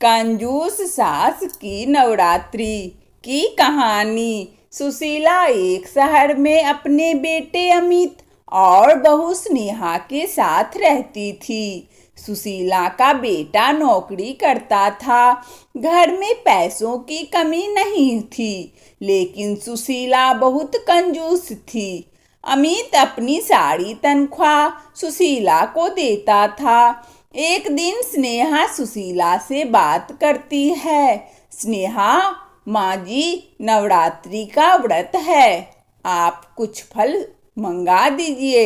कंजूस सास की नवरात्रि की कहानी। सुशीला एक शहर में अपने बेटे अमित और बहू स्नेहा के साथ रहती थी। सुशीला का बेटा नौकरी करता था। घर में पैसों की कमी नहीं थी, लेकिन सुशीला बहुत कंजूस थी। अमित अपनी सारी तनख्वाह सुशीला को देता था। एक दिन स्नेहा सुशीला से बात करती है। स्नेहा, माँ जी, नवरात्रि का व्रत है, आप कुछ फल मंगा दीजिए।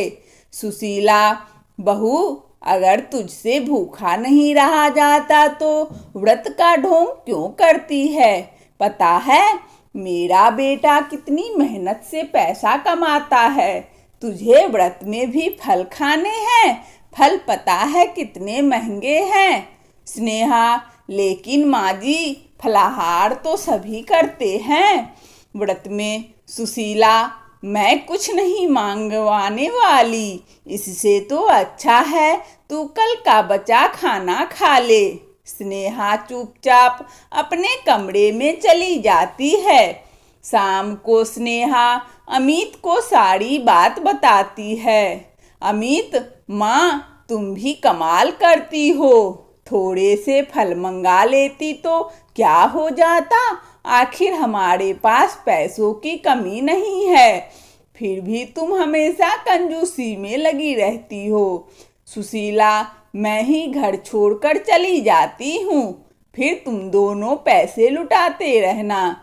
सुशीला, बहू, अगर तुझसे भूखा नहीं रहा जाता तो व्रत का ढोंग क्यों करती है? पता है मेरा बेटा कितनी मेहनत से पैसा कमाता है। तुझे व्रत में भी फल खाने हैं। फल पता है कितने महंगे हैं। स्नेहा, लेकिन माँ जी, फलाहार तो सभी करते हैं व्रत में। सुशीला, मैं कुछ नहीं मांगवाने वाली, इससे तो अच्छा है तू कल का बचा खाना खा ले। स्नेहा चुपचाप अपने कमरे में चली जाती है। शाम को स्नेहा अमित को सारी बात बताती है। अमित, माँ, तुम भी कमाल करती हो। थोड़े से फल मंगा लेती तो क्या हो जाता? आखिर हमारे पास पैसों की कमी नहीं है, फिर भी तुम हमेशा कंजूसी में लगी रहती हो। सुशीला, मैं ही घर छोड़कर चली जाती हूँ, फिर तुम दोनों पैसे लुटाते रहना।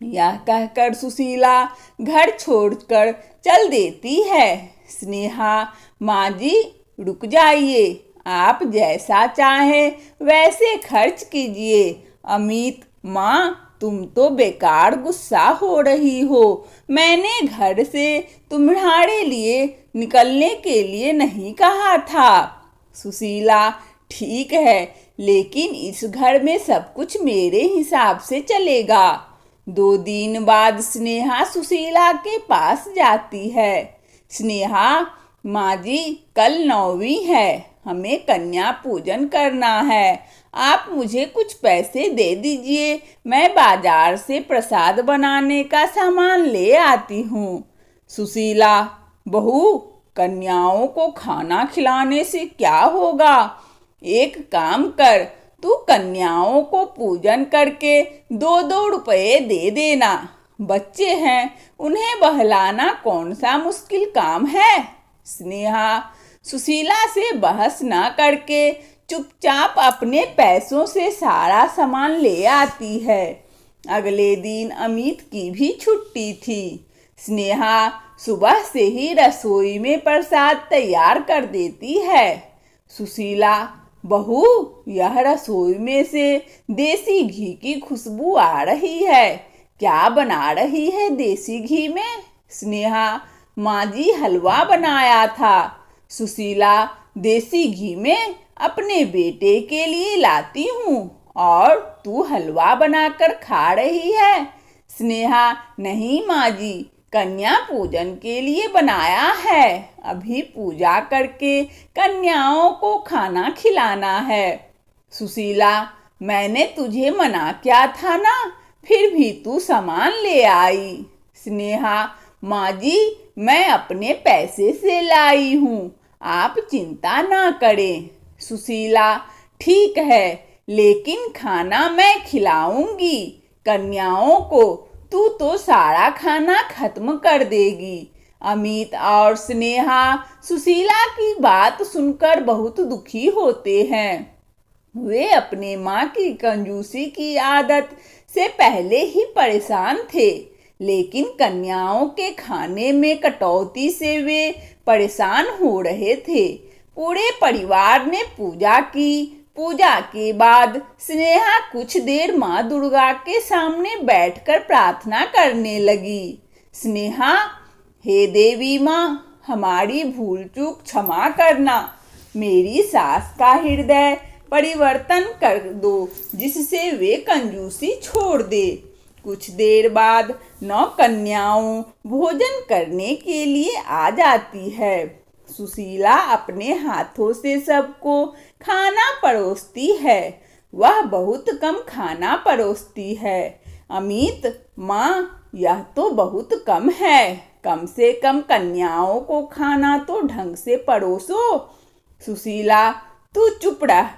यह कहकर सुशीला घर छोड़कर चल देती है। स्नेहा, माँ जी, रुक जाइए, आप जैसा चाहें वैसे खर्च कीजिए। अमित, माँ, तुम तो बेकार गुस्सा हो रही हो। मैंने घर से तुम्हारे लिए निकलने के लिए नहीं कहा था। सुशीला, ठीक है, लेकिन इस घर में सब कुछ मेरे हिसाब से चलेगा। 2 दिन बाद स्नेहा सुशीला के पास जाती है। स्नेहा, माँ जी, कल 9वीं है, हमें कन्या पूजन करना है। आप मुझे कुछ पैसे दे दीजिए, मैं बाजार से प्रसाद बनाने का सामान ले आती हूँ। सुशीला, बहू, कन्याओं को खाना खिलाने से क्या होगा? एक काम कर, तू कन्याओं को पूजन करके 2-2 रुपए दे देना। बच्चे हैं, उन्हें बहलाना कौन सा मुश्किल काम है। स्नेहा सुशीला से बहस न करके चुपचाप अपने पैसों से सारा सामान ले आती है। अगले दिन अमित की भी छुट्टी थी। स्नेहा सुबह से ही रसोई में प्रसाद तैयार कर देती है। सुशीला, बहू, यह रसोई में से देसी घी की खुशबू आ रही है। क्या बना रही है देसी घी में? स्नेहा, माँ जी, हलवा बनाया था। सुशीला, देसी घी में अपने बेटे के लिए लाती हूँ और तू हलवा बनाकर खा रही है। स्नेहा, नहीं माँ जी, कन्या पूजन के लिए बनाया है। अभी पूजा करके कन्याओं को खाना खिलाना है। सुशीला, मैंने तुझे मना किया था ना, फिर भी तू सामान ले आई। स्नेहा, माँ जी, मैं अपने पैसे से लाई हूँ, आप चिंता ना करें। सुशीला, ठीक है, लेकिन खाना मैं खिलाऊंगी कन्याओं को, तू तो सारा खाना खत्म कर देगी। अमित और स्नेहा सुशीला की बात सुनकर बहुत दुखी होते हैं। वे अपने माँ की कंजूसी की आदत से पहले ही परेशान थे, लेकिन कन्याओं के खाने में कटौती से वे परेशान हो रहे थे। पूरे परिवार ने पूजा की। पूजा के बाद स्नेहा कुछ देर माँ दुर्गा के सामने बैठकर प्रार्थना करने लगी। स्नेहा, हे देवी माँ, हमारी भूल चूक क्षमा करना। मेरी सास का हृदय परिवर्तन कर दो, जिससे वे कंजूसी छोड़ दे। कुछ देर बाद 9 कन्याओं भोजन करने के लिए आ जाती है। सुशीला अपने हाथों से सबको खाना परोसती है। वह बहुत कम खाना परोसती है। अमित, माँ, यह तो बहुत कम है। कम से कम कन्याओं को खाना तो ढंग से परोसो। सुशीला, तू चुप रह।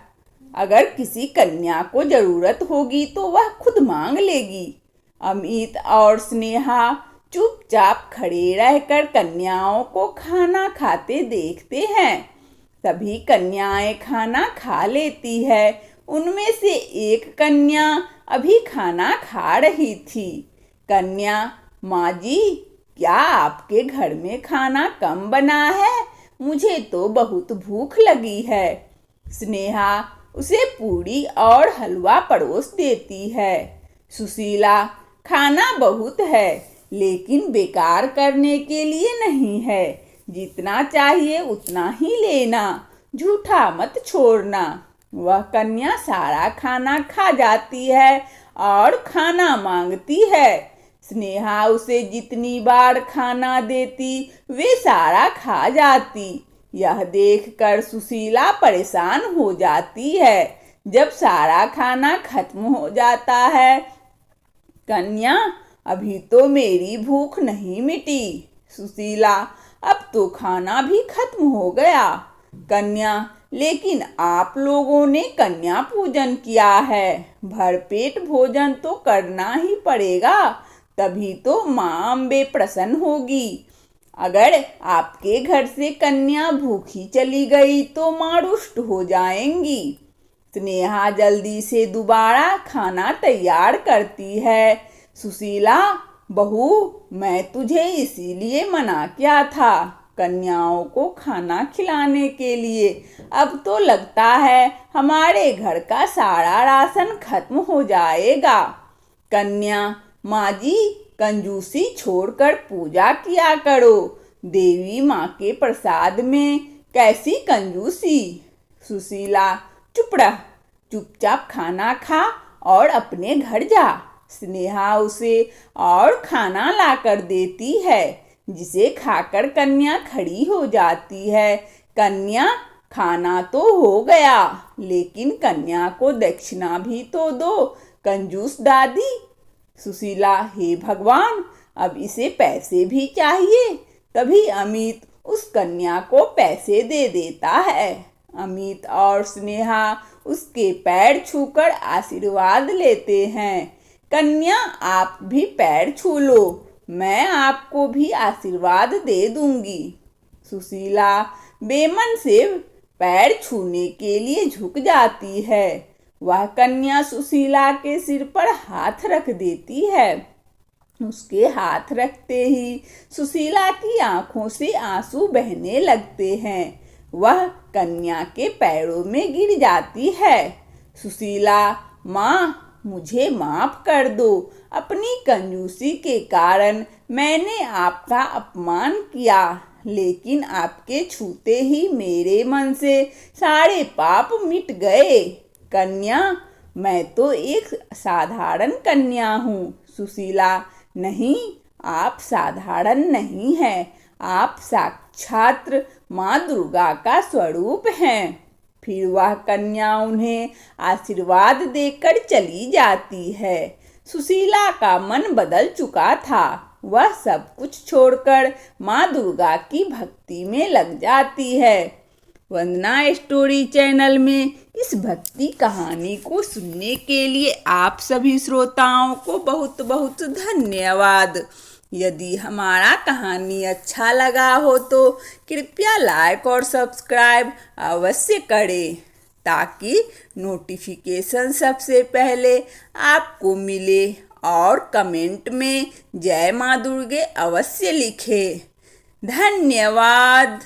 अगर किसी कन्या को जरूरत होगी तो वह खुद मांग लेगी। अमित और स्नेहा चुपचाप खड़े रहकर कन्याओं को खाना खाते देखते हैं। सभी कन्याएं खाना खा लेती है। उनमें से एक कन्या अभी खाना खा रही थी। कन्या, माँ जी, क्या आपके घर में खाना कम बना है? मुझे तो बहुत भूख लगी है। स्नेहा उसे पूरी और हलवा परोस देती है। सुशीला, खाना बहुत है, लेकिन बेकार करने के लिए नहीं है। जितना चाहिए उतना ही लेना, झूठा मत छोड़ना। वह कन्या सारा खाना खा जाती है और खाना मांगती है। स्नेहा उसे जितनी बार खाना देती वे सारा खा जाती। यह देखकर सुशीला परेशान हो जाती है। जब सारा खाना खत्म हो जाता है, कन्या, अभी तो मेरी भूख नहीं मिटी। सुशीला, अब तो खाना भी खत्म हो गया। कन्या, लेकिन आप लोगों ने कन्या पूजन किया है, भरपेट भोजन तो करना ही पड़ेगा, तभी तो माँ अम्बे प्रसन्न होगी। अगर आपके घर से कन्या भूखी चली गई तो माँ रुष्ट हो जाएंगी। स्नेहा जल्दी से दोबारा खाना तैयार करती है। सुशीला, बहू, मैं तुझे इसीलिए मना किया था, कन्याओं को खाना खिलाने के लिए। अब तो लगता है हमारे घर का सारा राशन खत्म हो जाएगा। कन्या, माँ जी, कंजूसी छोड़कर पूजा किया करो। देवी माँ के प्रसाद में कैसी कंजूसी। सुशीला, चुप रह, चुपचाप खाना खा और अपने घर जा। स्नेहा उसे और खाना लाकर देती है, जिसे खाकर कन्या खड़ी हो जाती है। कन्या, खाना तो हो गया, लेकिन कन्या को दक्षिणा भी तो दो, कंजूस दादी। सुशीला, हे भगवान, अब इसे पैसे भी चाहिए। तभी अमित उस कन्या को पैसे दे देता है। अमित और स्नेहा उसके पैर छूकर आशीर्वाद लेते हैं। कन्या, आप भी पैर छू लो, मैं आपको भी आशीर्वाद दे दूंगी। सुशीला बेमन से पैर छूने के लिए झुक जाती है। वह कन्या सुशीला के सिर पर हाथ रख देती है। उसके हाथ रखते ही सुशीला की आंखों से आंसू बहने लगते हैं। वह कन्या के पैरों में गिर जाती है। सुशीला, माँ, मुझे माफ कर दो। अपनी कंजूसी के कारण मैंने आपका अपमान किया, लेकिन आपके छूते ही मेरे मन से सारे पाप मिट गए। कन्या, मैं तो एक साधारण कन्या हूँ। सुशीला, नहीं, आप साधारण नहीं हैं, आप साक्षात माँ दुर्गा का स्वरूप हैं। फिर वह कन्या उन्हें आशीर्वाद देकर चली जाती है। सुशीला का मन बदल चुका था। वह सब कुछ छोड़कर माँ दुर्गा की भक्ति में लग जाती है। वंदना स्टोरी चैनल में इस भक्ति कहानी को सुनने के लिए आप सभी श्रोताओं को बहुत बहुत धन्यवाद। यदि हमारा कहानी अच्छा लगा हो तो कृपया लाइक और सब्सक्राइब अवश्य करें, ताकि नोटिफिकेशन सबसे पहले आपको मिले। और कमेंट में जय माँ दुर्गे अवश्य लिखें। धन्यवाद।